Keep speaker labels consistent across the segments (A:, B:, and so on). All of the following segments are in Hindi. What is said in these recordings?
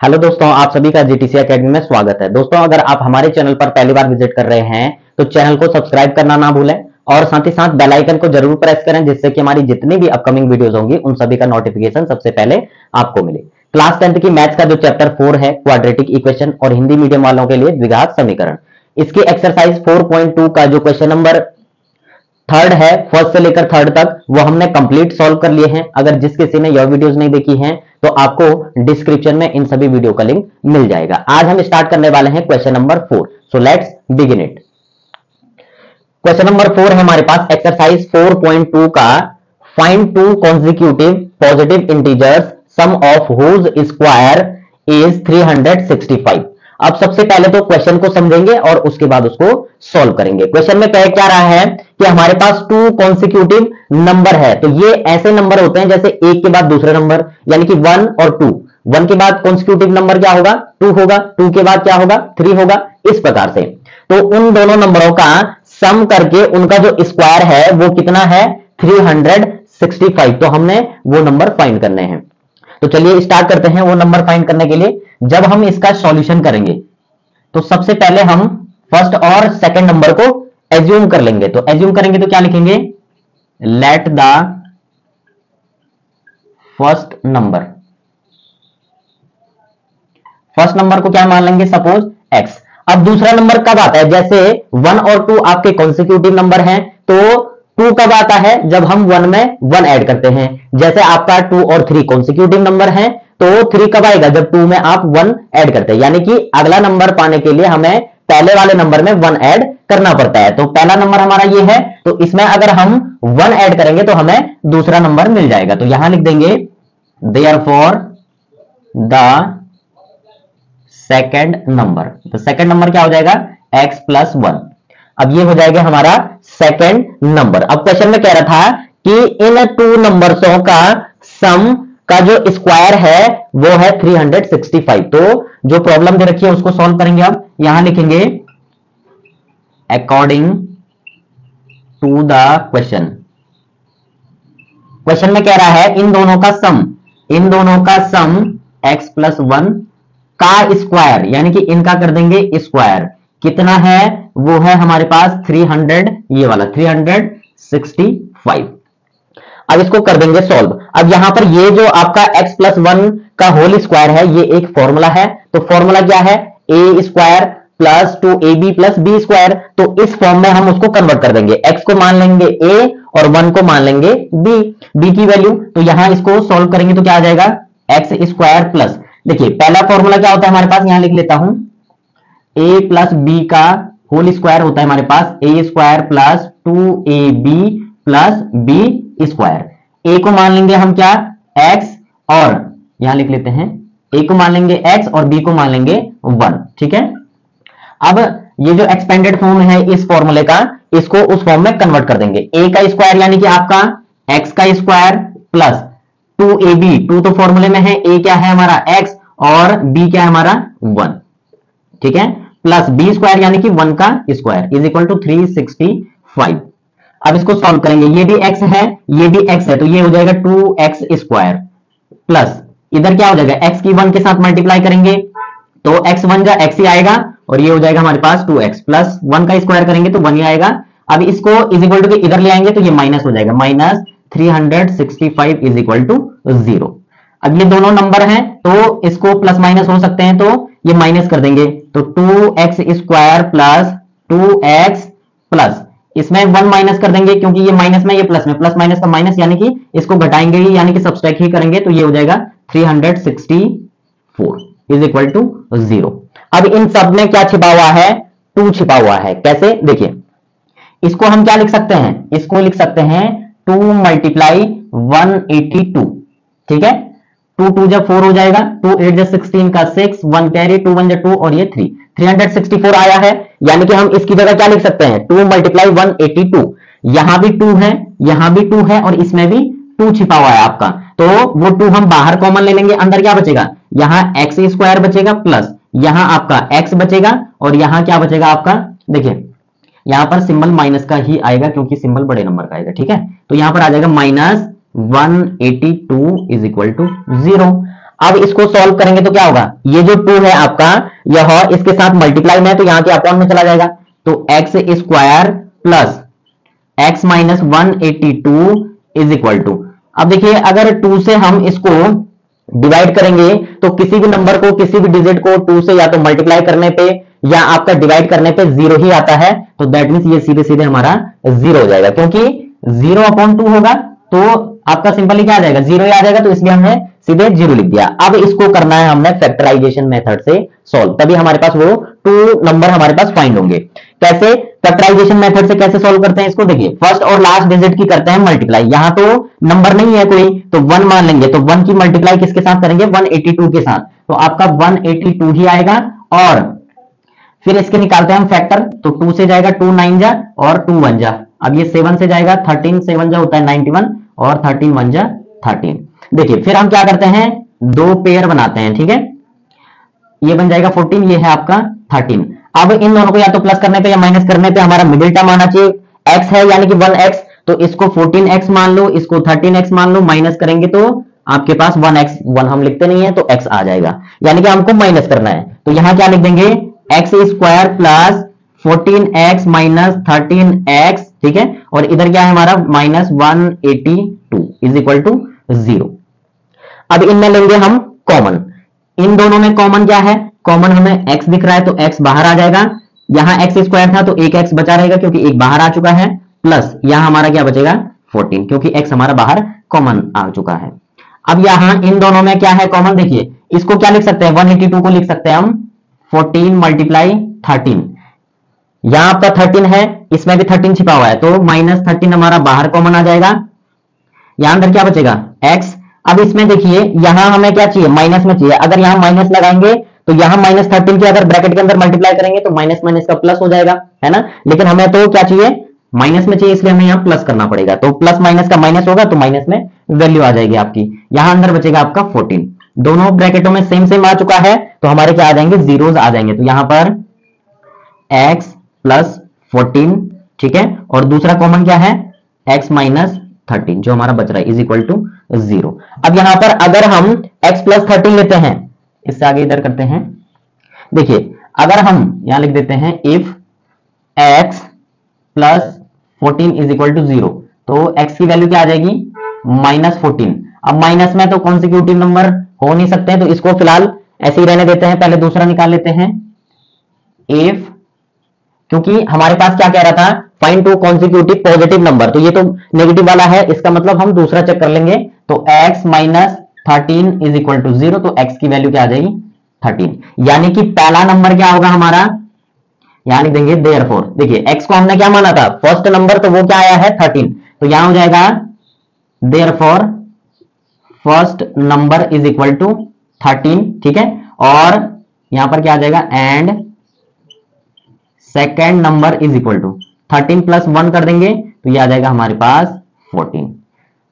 A: हेलो दोस्तों, आप सभी का जीटीसी एकेडमी में स्वागत है। दोस्तों, अगर आप हमारे चैनल पर पहली बार विजिट कर रहे हैं तो चैनल को सब्सक्राइब करना ना भूलें और साथ ही साथ बेल आइकन को जरूर प्रेस करें, जिससे कि हमारी जितनी भी अपकमिंग वीडियोस होंगी उन सभी का नोटिफिकेशन सबसे पहले आपको मिले। क्लास 10th की मैथ्स का जो चैप्टर 4 है, क्वाड्रेटिक इक्वेशन, और हिंदी मीडियम वालों के लिए द्विघात समीकरण, इसकी एक्सरसाइज 4.2 का जो क्वेश्चन नंबर थर्ड है, फर्स्ट से लेकर थर्ड तक, वो हमने कंप्लीट सॉल्व कर लिए हैं। अगर जिस किसी ने यह वीडियोस नहीं देखी हैं तो आपको डिस्क्रिप्शन में इन सभी वीडियो का लिंक मिल जाएगा। आज हम स्टार्ट करने वाले हैं question number 4। So let's begin it. Question number 4 है हमारे पास एक्सरसाइज 4.2 का, find two consecutive positive integers sum of whose square is 365। अब सबसे पहले तो क्वेश्चन को समझेंगे और उसके बाद उसको सॉल्व करेंगे। क्वेश्चन में कह क्या रहा है कि हमारे पास टू कॉन्सिक्यूटिव नंबर है, तो ये ऐसे नंबर होते हैं जैसे एक के बाद दूसरे नंबर, यानी कि 1 और 2। 1 के बाद कॉन्सिक्यूटिव नंबर क्या होगा? 2 होगा। 2 के बाद क्या होगा? 3 होगा। इस प्रकार से तो उन दोनों नंबरों का सम करके उनका जो स्क्वायर है वो कितना है? 365। तो हमने वो नंबर फाइंड करने हैं। तो चलिए स्टार्ट करते हैं वो नंबर फाइंड करने के लिए। जब हम इसका सॉल्यूशन करेंगे तो सबसे पहले हम फर्स्ट और सेकंड नंबर को एज्यूम कर लेंगे। तो एज्यूम करेंगे तो क्या लिखेंगे? लेट द फर्स्ट नंबर को क्या मान लेंगे? Suppose x। अब दूसरा नंबर कब आता है? जैसे 1 और 2 आपके कॉन्सिक्यूटिव नंबर हैं, तो 2 कब आता है? जब हम 1 में 1 ऐड करते हैं। जैसे आपका 2 और 3 कॉन्सिक्यूटिव नंबर हैं, तो 3 कब आएगा? जब 2 में आप 1 ऐड करते हैं। यानी कि अगला नंबर पाने के लिए हमें पहले वाले नंबर में 1 ऐड करना पड़ता है। तो पहला नंबर हमारा ये है, तो इसमें अगर हम 1 ऐड करेंगे तो हमें दूसरा नंबर मिल जाएगा। तो यहां लिख देंगे देयरफॉर द सेकेंड नंबर। तो सेकेंड नंबर क्या हो जाएगा? x + 1। अब ये हो जाएगा हमारा सेकेंड नंबर। अब क्वेश्चन में कह रहा था कि इन टू नंबर्सों का सम का जो स्क्वायर है वो है 365। तो जो प्रॉब्लम दे रखी है उसको सॉल्व करेंगे। अब यहां लिखेंगे according to the question. Question में कह रहा है इन दोनों का सम x + 1 का स्क्वायर, यानी कि इनका कर देंगे स्क्वायर। कितना है? वो है हमारे पास 300, ये वाला 365। अब इसको कर देंगे सॉल्व। अब यहां पर ये जो आपका x + 1 का होल स्क्वायर है, ये एक फॉर्मूला है। तो फॉर्मूला क्या है? a² + 2ab + b²। तो इस फॉर्म में हम उसको कन्वर्ट कर देंगे। x को मान लेंगे a और 1 को मान लेंगे b की वैल्यू। तो यहां इसको सॉल्व करेंगे तो क्या आ जाएगा? x² प्लस, देखिए पहला फॉर्मूला क्या होता है हमारे पास, यहां लिख लेता हूं, a + b का होल स्क्वायर होता है हमारे पास a² + 2ab + b²। a को मान लेंगे हम क्या? x, और यहां लिख लेते हैं a को मान लेंगे x और b को मान लेंगे 1। ठीक है। अब ये जो एक्सपेंडेड फॉर्म है इस फॉर्मूले का, इसको उस फॉर्म में कन्वर्ट कर देंगे। a का स्क्वायर यानी कि आपका x का स्क्वायर प्लस 2ab, 2 तो फॉर्मूले में है, a क्या है हमारा x और b क्या है हमारा 1। ठीक है। प्लस b² यानी कि 1 का स्क्वायर इज इक्वल टू 365। अब इसको सॉल्व करेंगे। ये भी x है, ये भी x है, तो ये हो जाएगा 2x² प्लस इधर क्या हो जाएगा? x की 1 के साथ मल्टीप्लाई करेंगे तो x1 जा x ही आएगा, और ये हो जाएगा हमारे पास 2x प्लस 1 का स्क्वायर करेंगे तो 1 ही आएगा। अब इसको इज इक्वल टू के इधर ले आएंगे तो ये माइनस हो जाएगा, -365 इज इक्वल टू 0। अब ये दोनों नंबर हैं तो इसको प्लस माइनस हो सकते हैं, तो ये माइनस कर देंगे। तो 2x² प्लस 2x प्लस इसमें 1 माइनस कर देंगे, क्योंकि ये माइनस में ये प्लस में, प्लस माइनस का माइनस, यानी कि इसको घटाएंगे ही, यानी कि सब्सट्रैक्ट ही करेंगे। तो ये हो जाएगा 364 इज इक्वल टू 0। अब इन सब में क्या छिपा हुआ है? 2 छिपा हुआ है। कैसे? देखिए, इसको हम क्या लिख सकते हैं? इसको लिख सकते हैं 2 × 182। ठीक है। 2 2 जब 4 हो जाएगा, 2 8 जब 16 का 6, 1 कैरी, 2 1 जब 2 और ये 3, 364 आया है। यानी कि हम इसकी जगह क्या लिख सकते हैं? 2 × 182। यहां भी 2 है, यहां भी 2 है, और इसमें भी 2 छिपा हुआ है आपका। तो वो 2 हम बाहर कॉमन ले लेंगे। अंदर क्या बचेगा? यहां x² बचेगा प्लस यहां आपका x बचेगा, और यहां क्या बचेगा आपका? देखिए यहां पर सिंबल माइनस का ही आएगा, क्योंकि सिंबल बड़े नंबर का आएगा। ठीक है। तो यहां पर आ जाएगा -182 इज इक्वल टू 0। अब इसको सॉल्व करेंगे तो क्या होगा, ये जो 2 है आपका, यह इसके साथ मल्टीप्लाई में है तो यहां के अपॉन में चला जाएगा, तो x square plus x minus 182 is equal to, अब देखिए अगर 2 से हम इसको डिवाइड करेंगे तो किसी भी नंबर को, किसी भी डिजिट को 2 से या तो मल्टीप्लाई करने पे या आपका डिवाइड करने पे 0 ही आता है, तो दैट मींस ये सीधे सीधे हमारा 0 हो जाएगा, क्योंकि 0/2 होगा तो आपका सिंपली क्या आ जाएगा, 0 ही आ जाएगा, तो इसलिए हमने सीधे 0 लिख दिया। अब इसको करना है हमने फैक्टराइजेशन मेथड से सॉल्व, तभी हमारे पास वो 2 नंबर हमारे पास फाइंड होंगे। कैसे फैक्टराइजेशन मेथड से कैसे सॉल्व करते हैं इसको, देखिए फर्स्ट और लास्ट डिजिट की करते हैं मल्टीप्लाई, यहां तो नंबर नहीं है कोई तो 1 मान लेंगे, तो 1 की मल्टीप्लाई किसके साथ करेंगे, 182 के साथ, तो आपका 182 ही आएगा। और फिर इसके निकालते हैं हम फैक्टर, तो 2 से जाएगा 2 9 जा और 2 1 जा, अब ये 7 से जाएगा 13 7 जा होता है 91 और 13 1 जा 13। देखिए फिर हम क्या करते हैं, 2 पेयर बनाते हैं, ठीक है, ये बन जाएगा 14, ये है आपका 13। अब इन दोनों को या तो प्लस करने पे या माइनस करने पे हमारा मिडिल टर्म आना चाहिए, x है यानी कि 1x, तो इसको 14x मान लो, इसको 13x मान लो, माइनस करेंगे तो आपके पास 1x, 1 हम लिखते नहीं है तो x आ जाएगा, यानी कि हमको माइनस करना है, तो यहां क्या लिख देंगे, x square plus 14x minus 13x, ठीक है, और इधर क्या है हमारा माइनस 182 इज इक्वल टू 0। अब इनमें लेंगे हम कॉमन, इन दोनों में कॉमन क्या है, कॉमन हमें x दिख रहा है तो x बाहर आ जाएगा, यहां x स्क्वायर था तो एक x बचा रहेगा क्योंकि एक बाहर आ चुका है, प्लस यहां हमारा क्या बचेगा 14 क्योंकि x हमारा बाहर कॉमन आ चुका है। अब यहां इन दोनों में क्या है कॉमन, देखिए इसको क्या लिख सकते हैं, 182 को लिख सकते हैं हम 14 मल्टीप्लाई 13, यहां आपका 13 है, इसमें भी 13 छिपा हुआ है तो माइनस 13 हमारा बाहर कॉमन आ जाएगा, यहां अंदर क्या बचेगा x। अब इसमें देखिए यहां हमें क्या चाहिए, माइनस में चाहिए, अगर यहां माइनस लगाएंगे तो यहां माइनस 13 की अगर ब्रैकेट के अंदर मल्टीप्लाई करेंगे तो माइनस माइनस का प्लस हो जाएगा, है ना, लेकिन हमें तो क्या चाहिए, माइनस में चाहिए, इसलिए हमें यहां प्लस करना पड़ेगा, तो प्लस माइनस का माइनस होगा तो माइनस में वैल्यू आ जाएगी आपकी, यहां अंदर बचेगा आपका 14, दोनों ब्रैकेटों में सेम सेम आ चुका है तो हमारे क्या आ जाएंगे, जीरोस आ जाएंगे, तो यहां पर x प्लस 14, ठीक है, और दूसरा कॉमन क्या है, x माइनस 13 जो हमारा बच रहा है इज इक्वल टू 0। अब यहां पर अगर हम x प्लस 13 लेते हैं, इससे आगे इधर करते हैं, देखिए अगर हम यहां लिख देते हैं if x plus 14 is equal to 0, तो x की वैल्यू क्या आ जाएगी, माइनस 14। अब माइनस में तो कॉन्सिक्यूटिव नंबर हो नहीं सकते हैं तो इसको फिलहाल ऐसे ही रहने देते हैं, पहले दूसरा निकाल लेते हैं इफ, क्योंकि हमारे पास क्या कह रहा था, find to consecutive positive number, तो ये तो नेगेटिव वाला है, इसका मतलब हम दूसरा चेक कर लेंगे, तो x minus 13 is equal to 0, तो x की वैल्यू क्या आ जाएगी 13, यानी कि पहला नंबर क्या होगा हमारा, यहां लिख देंगे देयरफॉर, देखिए x को हमने क्या माना था, फर्स्ट नंबर, तो वो क्या आया है 13, तो यहां हो जाएगा therefore first number is equal to 13, ठीक है, और यहां पर क्या आ जाएगा and second number is equal to 13 plus 1 कर देंगे तो ये आ जाएगा हमारे पास 14,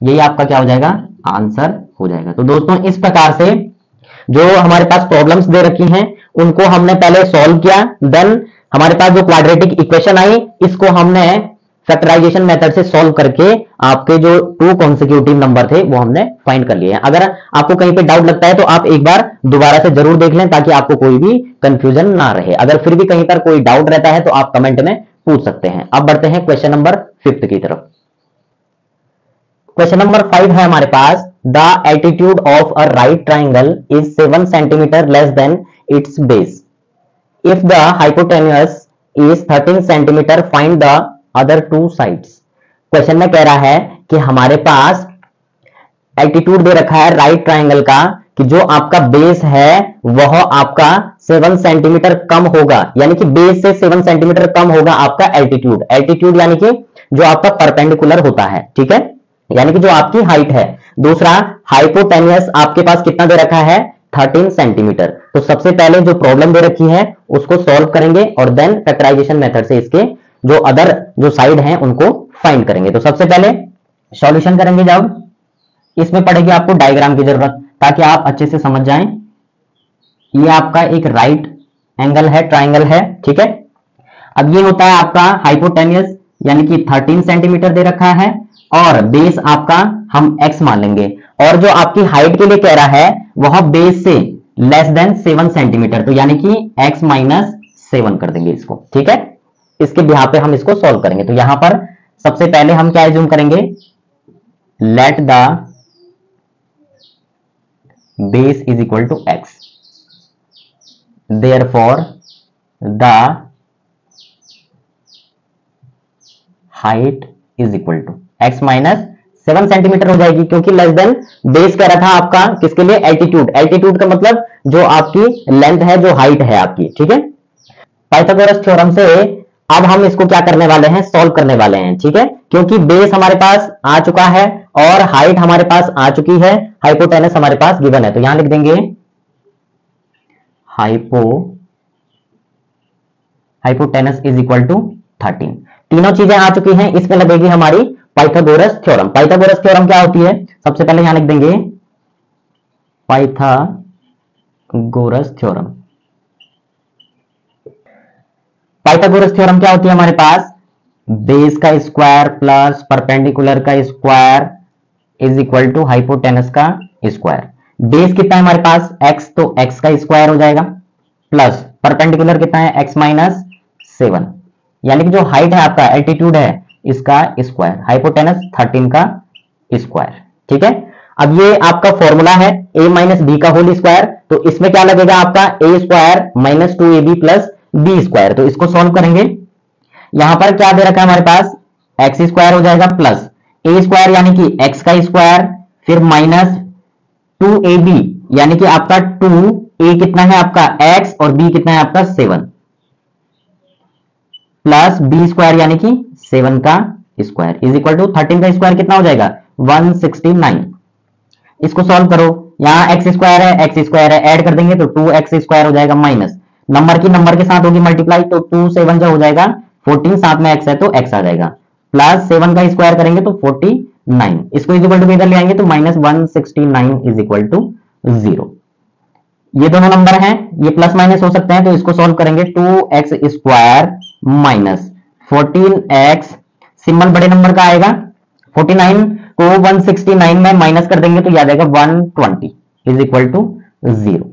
A: यही आपका क्या हो जाएगा, आंसर हो जाएगा। तो दोस्तों इस प्रकार से जो हमारे पास प्रॉब्लम्स दे रखी हैं उनको हमने पहले सॉल्व किया, देन हमारे पास जो क्वाड्रेटिक इक्वेशन आई इसको हमने फैक्टराइजेशन मेथड से सॉल्व करके आपके जो 2 कॉन्सिक्यूटिव नंबर थे वो हमने फाइंड कर लिए हैं। अगर आपको कहीं पे डाउट लगता है तो आप एक बार दोबारा से जरूर देख लें ताकि आपको कोई भी कंफ्यूजन ना रहे, अगर फिर भी कहीं पर कोई डाउट रहता है तो आप कमेंट में पूछ सकते हैं। अब बढ़ते हैं क्वेश्चन नंबर 5 की तरफ। क्वेश्चन नंबर 5 है हमारे पास, the altitude of a right triangle is 7 centimetre less than its base, if the hypotenuse is 13 centimetre, find the other 2 sides. Question में कह रहा है कि हमारे पास एल्टीट्यूड दे रखा है राइट ट्राइंगल का कि जो आपका बेस है वह आपका 7 सेंटीमीटर कम होगा, यानी कि बेस से 7 सेंटीमीटर कम होगा आपका एल्टीट्यूड, एल्टीट्यूड यानी कि जो आपका परपेंडिकुलर होता है, ठीक है, यानी कि जो आपकी हाइट है। दूसरा हाइपोटेन्यूस आपके पास कितना दे रखा है 13 सेंटीमीटर। तो सबसे पहले जो प्रॉब्लम दे रखी है उसको सॉल्व करेंगे और देन फैक्टराइजेशन मेथड से इसके जो अदर जो साइड हैं उनको फाइंड करेंगे। तो सबसे पहले सॉल्यूशन करेंगे जब इसमें पड़ेगी आपको डायग्राम की जरूरत ताकि आप अच्छे से समझ जाएं। ये आपका एक राइट एंगल है, ट्राइंगल है, ठीक है। अब ये होता है आपका हाइपोटेन्यूस यानी कि 13 सेंटीमीटर दे रखा है और बेस आपका हम x मान लेंगे और जो आपकी हाइट के लिए कह रहा है वह बेस से लेस देन 7 सेंटीमीटर, तो यानी कि x माइनस 7 कर देंगे इसको। ठीक है, इसके बिहाफ पे हम इसको सॉल्व करेंगे। तो यहां पर सबसे पहले हम क्या एज्यूम करेंगे, let the base is equal to x, therefore the height is equal to x minus 7 centimetre हो जाएगी, क्योंकि लेस देन बेस कह रहा था आपका किसके लिए, एल्टीट्यूड। एल्टीट्यूड का मतलब जो आपकी लेंथ है, जो हाइट है आपकी। ठीक है, पाइथागोरस थ्योरम से अब हम इसको क्या करने वाले हैं, सॉल्व करने वाले हैं। ठीक है, क्योंकि बेस हमारे पास आ चुका है और हाइट हमारे पास आ चुकी है, हाइपोटेनस हमारे पास गिवन है, तो यहां लिख देंगे हाइपोटेनस इज इक्वल टू 13। तीनों चीजें आ चुकी हैं, इसमें लगेगी हमारी पाइथागोरस थ्योरम। पाइथागोरस थ्योरम क्या होती है, सबसे पहले यहां लिख देंगे पाइथागोरस थ्योरम। पाइथागोरस थ्योरम क्या होती है हमारे पास, बेस का स्क्वायर प्लस परपेंडिकुलर का square is equal to hypotenuse का स्क्वायर। बेस कितना है हमारे पास x, तो x का स्क्वायर हो जाएगा, प्लस परपेंडिकुलर कितना है x माइनस 7, यानी कि जो हाइट है आपका, एल्टीट्यूड है, इसका स्क्वायर, हाइपोटेनस 13 का स्क्वायर। ठीक है, अब ये आपका फॉर्मूला है a माइनस बी का होल स्क्वायर, तो इसमें क्या लगेगा आपका a square minus 2ab plus B square. तो इसको सॉल्व करेंगे, यहां पर क्या दे रखा है हमारे पास, एक्स स्क्वायर हो जाएगा प्लस ए स्क्वायर यानी कि एक्स का स्क्वायर, फिर माइनस 2ab यानी कि आपका 2a कितना है आपका x और b कितना है आपका 7, प्लस b स्क्वायर यानी कि 7 का स्क्वायर इज इक्वल टू 13 का स्क्वायर कितना हो जाएगा 169। इसको सॉल्व करो, यहां एक्स स्क्वायर है, ऐड कर देंगे तो 2x स्क्वायर हो जाएगा, माइनस नंबर की नंबर के साथ होगी मल्टीप्लाई, तो 2 7 जो हो जाएगा 14, साथ में x है तो x आ जाएगा, प्लस 7 का स्क्वायर करेंगे तो 49, इसको इज इक्वल टू इधर ले आएंगे तो माइनस 169 इज इक्वल टू 0। ये दोनों नंबर हैं, ये प्लस माइनस हो सकते हैं, तो इसको सॉल्व करेंगे 2x square minus 14x, symbol बड़े नंबर का आएगा, 49 को 169 में माइनस कर देंगे तो याद आएगा 120 इज इक्वल टू 0।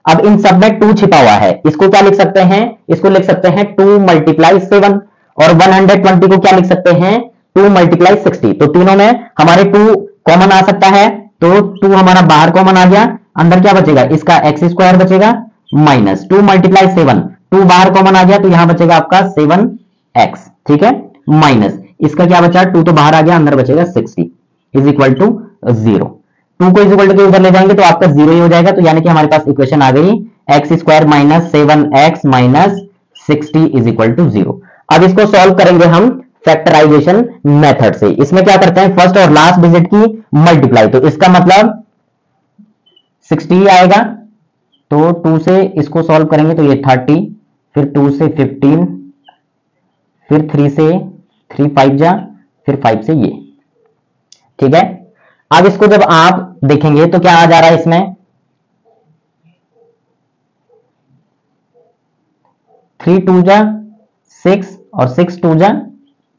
A: अब इन सब में 2 छिपा हुआ है, इसको क्या लिख सकते हैं, इसको लिख सकते हैं 2 मल्टीप्लाई 7, और 120 को क्या लिख सकते हैं 2 मल्टीप्लाई 60। तो तीनों में हमारे 2 कॉमन आ सकता है, तो 2 हमारा बाहर कॉमन आ गया, अंदर क्या बचेगा, इसका एक्स स्क्वायर बचेगा, माइनस 2 मल्टीप्लाई 7, 2 बाहर कॉमन आ गया तो यहां बचेगा आपका 7x। ठीक है, माइनस इसका क्या बचा, 2 तो बाहर आ गया, अंदर बचेगा 60 इज इक्वल टू 0। 2 को इज इक्वल टू उधर ले जाएंगे तो आपका 0 ही हो जाएगा, तो यानी कि हमारे पास इक्वेशन आ गई x square minus 7x minus 60 is equal to 0। अब इसको सॉल्व करेंगे हम फैक्टराइजेशन मेथड से। इसमें क्या करते हैं, फर्स्ट और लास्ट डिजिट की मल्टीप्लाई, तो इसका मतलब 60 आएगा, तो 2 से इसको सॉल्व करेंगे तो ये 30, फिर 2 से 15, फिर 3 से 3 5 जा, फिर 5 से ये। ठीक है, अब इसको जब आप देखेंगे तो क्या आ जा रहा है इसमें 3 2 जा 6 और 6 2 जा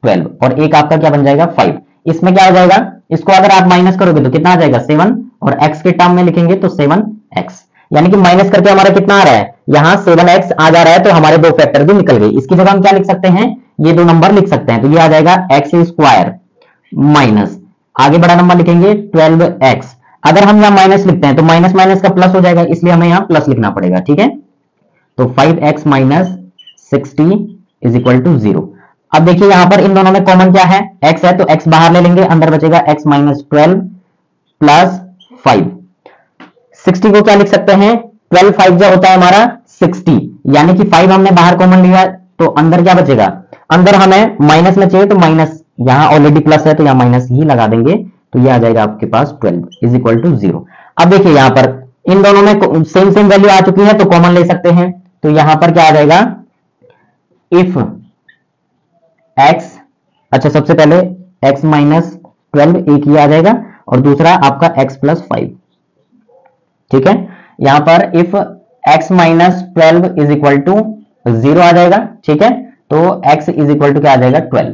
A: 12, और एक आपका क्या बन जाएगा 5। इसमें क्या हो जाएगा, इसको अगर आप माइनस करोगे तो कितना आ जाएगा 7, और x के टर्म में लिखेंगे तो 7x, यानी कि माइनस करके हमारा कितना आ रहा है, यहां 7x आ जा रहा है, तो हमारे 2 फैक्टर भी निकल गए। इसकी जगह हम क्या लिख सकते हैं, ये 2 नंबर लिख सकते हैं, तो ये आ जाएगा x स्क्वायर माइनस, आगे बड़ा नंबर लिखेंगे 12x। अगर हम यहां माइनस लिखते हैं तो माइनस माइनस का प्लस हो जाएगा, इसलिए हमें यहां प्लस लिखना पड़ेगा। ठीक है, तो 5x minus 60 is equal to 0। अब देखिए यहां पर इन दोनों में कॉमन क्या है, x है, तो x बाहर ले लेंगे, अंदर बचेगा x माइनस 12 प्लस 5। 60 को क्या लिख सकते हैं, 12 5 जो होता है हमारा 60, यानी कि 5 हमने बाहर कॉमन लिया, तो अंदर क्या बचेगा, अंदर हमें माइनस में चाहिए तो माइनस, यहां ऑलरेडी प्लस है तो यहां माइनस ही लगा देंगे, तो ये आ जाएगा आपके पास 12 इज इक्वल टू 0। अब देखिए यहां पर इन दोनों में सेम सेम वैल्यू आ चुकी है, तो कॉमन ले सकते हैं, तो यहां पर क्या आ जाएगा, इफ x, अच्छा सबसे पहले x माइनस 12 एक ही आ जाएगा, और दूसरा आपका x प्लस 5। ठीक है, यहां पर if x minus 12 is equal to 0 आ जाएगा। ठीक है, तो x इज इक्वल टू क्या आ जाएगा 12।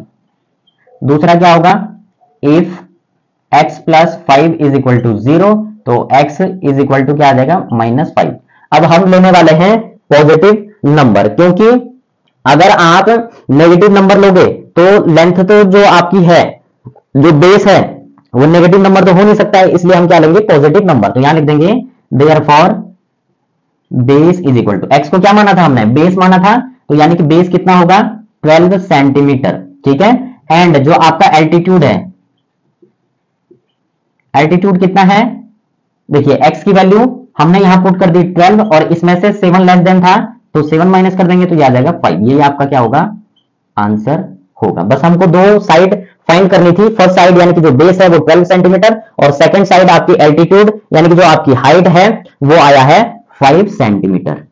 A: दूसरा क्या होगा, if x plus 5 is equal to 0, तो x इज इक्वल टू क्या आ जाएगा -5। अब हम लेने वाले हैं पॉजिटिव नंबर, क्योंकि अगर आप नेगेटिव नंबर लोगे तो लेंथ तो जो आपकी है, जो बेस है, वो नेगेटिव नंबर तो हो नहीं सकता है, इसलिए हम क्या लेंगे पॉजिटिव नंबर। तो यहां लिख देंगे therefore base is equal to, x को क्या माना था हमने, बेस माना था, तो यानी कि बेस कितना होगा 12 सेंटीमीटर, ठीक है। एंड जो आपका एल्टीट्यूड है, एल्टीट्यूड कितना है, देखिए एक्स की वैल्यू हमने यहां पुट कर दी 12 और इसमें से 7 लेस देन था, तो 7 माइनस कर देंगे तो ये आ जाएगा 5। ये आपका क्या होगा आंसर होगा। बस हमको दो साइड फाइंड करनी थी, फर्स्ट साइड यानी कि जो बेस है वो 12 सेंटीमीटर और सेकंड साइड आपकी एल्टीट्यूड यानी कि जो आपकी हाइट है वो आया है 5 सेंटीमीटर।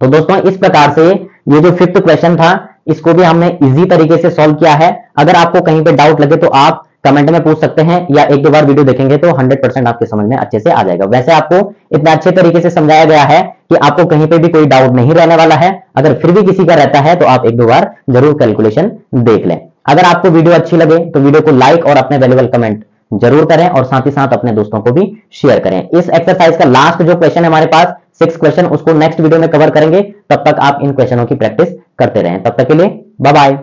A: तो दोस्तों इस प्रकार से ये जो 5th क्वेश्चन था इसको भी हमने इजी तरीके से सॉल्व किया है। अगर आपको कहीं पे डाउट लगे तो आप कमेंट में पूछ सकते हैं या एक दो बार वीडियो देखेंगे तो 100% आपके समझ में अच्छे से आ जाएगा। वैसे आपको इतना अच्छे तरीके से समझाया गया है कि आपको कहीं पे भी कोई डाउट नहीं रहने वाला है। अगर फिर भी किसी का रहता है तो आप एक दो बार जरूर कैलकुलेशन देख लें। अगर आपको वीडियो अच्छी लगे तो वीडियो को लाइक और अपने वैल्यूएबल कमेंट जरूर करें और साथ ही साथ अपने दोस्तों को भी शेयर करें। इस एक्सरसाइज का लास्ट जो क्वेश्चन है हमारे पास 6 क्वेश्चन, उसको नेक्स्ट वीडियो में कवर करेंगे। तब तक आप इन क्वेश्चनों की प्रैक्टिस करते रहें। तब तक के लिए बाय बाय।